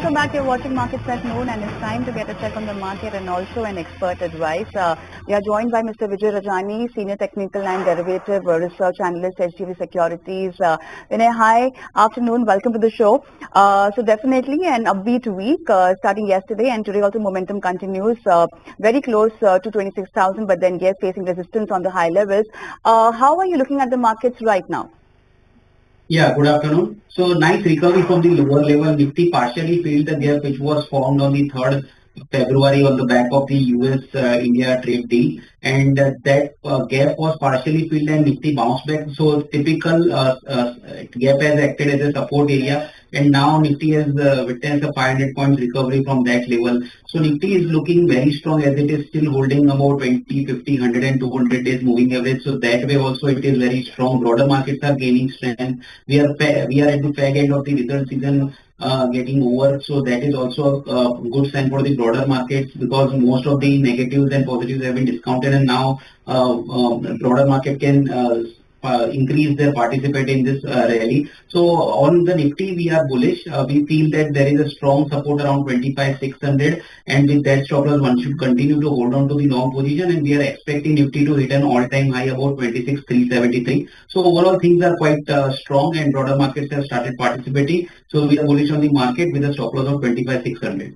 Welcome back. You're watching Markets at Noon, and it's time to get a check on the market and also an expert advice. We are joined by Mr. Vinay Rajani, Senior Technical and Derivative Research Analyst, HDFC Securities. Vinay, hi. Afternoon. Welcome to the show. So definitely an upbeat week starting yesterday, and today also momentum continues. Very close to 26,000, but then yes, facing resistance on the high levels. How are you looking at the markets right now? Yeah, good afternoon. So nice recovery from the lower level. Nifty partially filled the gap which was formed on the 3rd February on the back of the US-India trade deal, and that gap was partially filled and Nifty bounced back. So typical gap has acted as a support area, and now Nifty has witnessed a 500 points recovery from that level. So Nifty is looking very strong as it is still holding about 20, 50, 100 and 200 days moving average. So that way also it is very strong. Broader markets are gaining strength. We are at the fag end of the result season getting over. So that is also a good sign for the broader markets because most of the negatives and positives have been discounted, and now broader market can increase their participate in this rally. So on the Nifty, we are bullish. We feel that there is a strong support around 25,600, and with that stop loss, one should continue to hold on to the long position, and we are expecting Nifty to hit an all-time high about 26,373. So overall, things are quite strong, and broader markets have started participating. So we are bullish on the market with a stop loss of 25,600.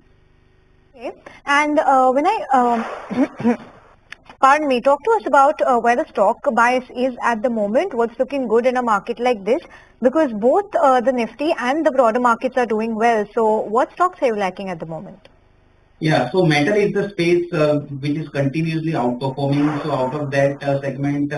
Okay. And when I pardon me, talk to us about where the stock bias is at the moment, what's looking good in a market like this, because both the Nifty and the broader markets are doing well. So what stocks are you liking at the moment? Yeah, so metal is the space which is continuously outperforming. So out of that segment,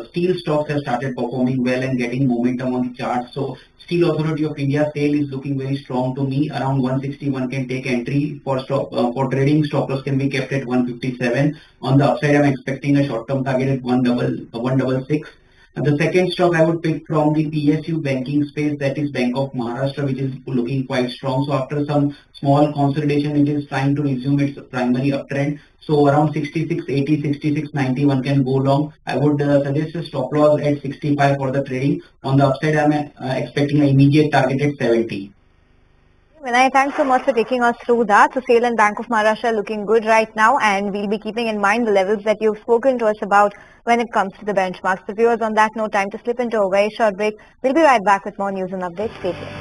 steel stocks have started performing well and getting momentum on the chart. So Steel Authority of India sale is looking very strong to me. Around 161 can take entry for for trading. Stop loss can be kept at 157. On the upside, I'm expecting a short-term target at 166. The second stock I would pick from the PSU banking space, that is Bank of Maharashtra, which is looking quite strong. So after some small consolidation, it is trying to resume its primary uptrend. So around 66.80, 66.90 one can go long. I would suggest a stop loss at 65 for the trading. On the upside, I'm expecting an immediate target at 70. Vinay, thanks so much for taking us through that. So SAIL and Bank of Maharashtra are looking good right now, and we'll be keeping in mind the levels that you've spoken to us about when it comes to the benchmarks. So viewers, on that note, time to slip into a very short break. We'll be right back with more news and updates. Stay tuned.